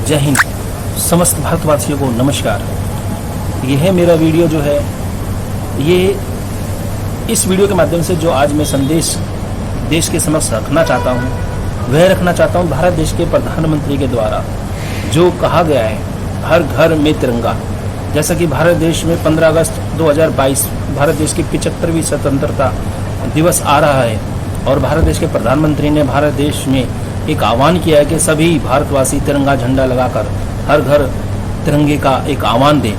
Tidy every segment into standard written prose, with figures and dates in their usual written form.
जय हिंद। समस्त भारतवासियों को नमस्कार। ये है मेरा वीडियो जो है, ये इस वीडियो के माध्यम से जो आज मैं संदेश देश के समक्ष रखना चाहता हूँ, वह रखना चाहता हूँ भारत देश के प्रधानमंत्री के द्वारा जो कहा गया है हर घर में तिरंगा। जैसा कि भारत देश में 15 अगस्त 2022 भारत देश की 75वीं स्वतंत्रता दिवस आ रहा है और भारत देश के प्रधानमंत्री ने भारत देश में एक आह्वान किया है कि सभी भारतवासी तिरंगा झंडा लगाकर हर घर तिरंगे का एक आह्वान दें।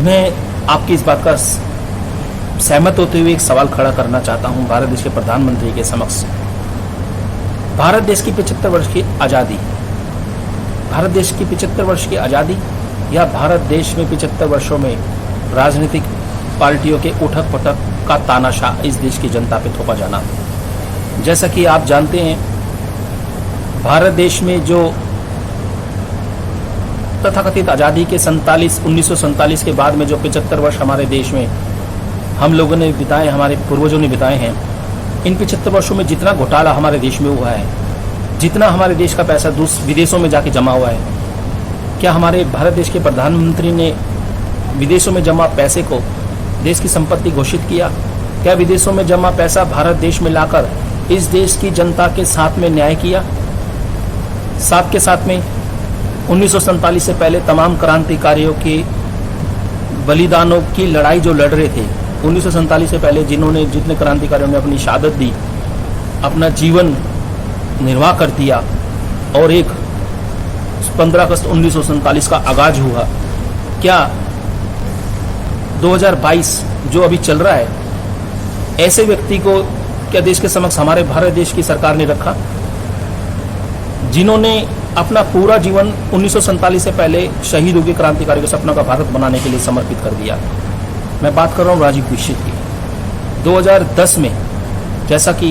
मैं आपकी इस बात का सहमत होते हुए एक सवाल खड़ा करना चाहता हूं भारत देश के प्रधानमंत्री के समक्ष। भारत देश की 75 वर्ष की आज़ादी, भारत देश की 75 वर्ष की आज़ादी या भारत देश में 75 वर्षों में राजनीतिक पार्टियों के उठक पटक का तानाशाह इस देश की जनता पे थोपा जाना। जैसा कि आप जानते हैं, भारत देश में जो तथाकथित आज़ादी के 1947 के बाद में जो 75 वर्ष हमारे देश में हम लोगों ने बिताए, हमारे पूर्वजों ने बिताए हैं, इन 75 वर्षों में जितना घोटाला हमारे देश में हुआ है, जितना हमारे देश का पैसा विदेशों में जाके जमा हुआ है, क्या हमारे भारत देश के प्रधानमंत्री ने विदेशों में जमा पैसे को देश की संपत्ति घोषित किया? क्या विदेशों में जमा पैसा भारत देश में लाकर इस देश की जनता के साथ में न्याय किया? साथ के साथ में 1947 से पहले तमाम क्रांतिकारियों के बलिदानों की लड़ाई जो लड़ रहे थे, 1947 से पहले जितने क्रांतिकारियों ने अपनी शहादत दी, अपना जीवन निर्वाह कर दिया और एक 15 अगस्त 1947 का आगाज हुआ, क्या 2022 जो अभी चल रहा है, ऐसे व्यक्ति को क्या देश के समक्ष हमारे भारत देश की सरकार ने रखा, जिन्होंने अपना पूरा जीवन 1947 से पहले शहीद हुए क्रांतिकारी के सपनों का भारत बनाने के लिए समर्पित कर दिया? मैं बात कर रहा हूँ राजीव दीक्षित की। 2010 में, जैसा कि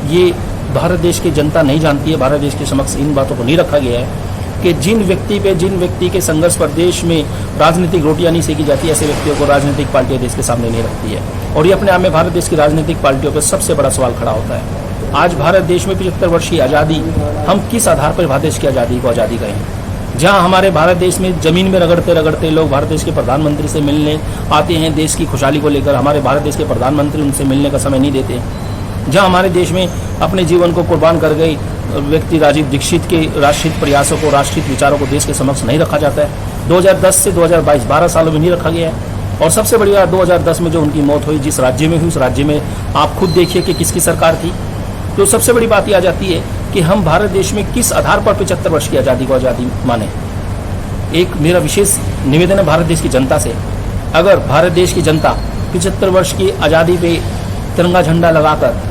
ये भारत देश की जनता नहीं जानती है, भारत देश के समक्ष इन बातों को नहीं रखा गया है कि जिन व्यक्ति के संघर्ष पर देश में राजनीतिक रोटियां नहीं सेकी जाती, ऐसे व्यक्तियों को राजनीतिक पार्टियां देश के सामने नहीं रखती है। और ये अपने आप में भारत देश की राजनीतिक पार्टियों पर सबसे बड़ा सवाल खड़ा होता है। आज भारत देश में 75 वर्ष की आज़ादी, हम किस आधार पर भारत देश की आज़ादी को आज़ादी कहें? जहां हमारे भारत देश में जमीन में रगड़ते रगड़ते लोग भारत देश के प्रधानमंत्री से मिलने आते हैं देश की खुशहाली को लेकर, हमारे भारत देश के प्रधानमंत्री उनसे मिलने का समय नहीं देते। जहां हमारे देश में अपने जीवन को कुर्बान कर गई व्यक्ति राजीव दीक्षित के राष्ट्रहित प्रयासों को, राष्ट्रहित विचारों को देश के समक्ष नहीं रखा जाता है। 2010 से 2022 12 सालों में नहीं रखा गया है। और सबसे बड़ी बात, 2010 में जो उनकी मौत हुई, जिस राज्य में हुई, उस राज्य में आप खुद देखिए कि किसकी सरकार थी। तो सबसे बड़ी बात ये आ जाती है कि हम भारत देश में किस आधार पर 75 वर्ष की आज़ादी को आज़ादी माने। एक मेरा विशेष निवेदन है भारत देश की जनता से, अगर भारत देश की जनता 75 वर्ष की आज़ादी पे तिरंगा झंडा लगाकर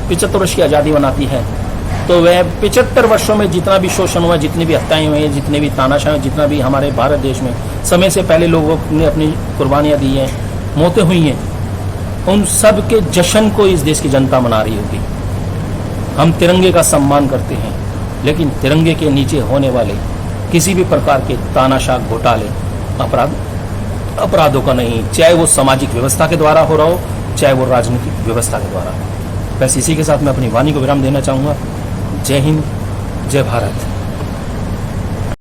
75 वर्ष की आज़ादी मनाती है, तो वह 75 वर्षों में जितना भी शोषण हुआ, जितनी भी हत्याएं हुई हैं, जितने भी तानाशाह हैं, जितना भी हमारे भारत देश में समय से पहले लोगों ने अपनी कुर्बानियाँ दी हैं, मौतें हुई हैं, उन सब के जश्न को इस देश की जनता मना रही होगी। हम तिरंगे का सम्मान करते हैं, लेकिन तिरंगे के नीचे होने वाले किसी भी प्रकार के तानाशाह, घोटाले, अपराधों का नहीं, चाहे वो सामाजिक व्यवस्था के द्वारा हो रहा हो, चाहे वो राजनीतिक व्यवस्था के द्वारा। बस इसी के साथ मैं अपनी वाणी को विराम देना चाहूँगा। जय हिंद, जय भारत।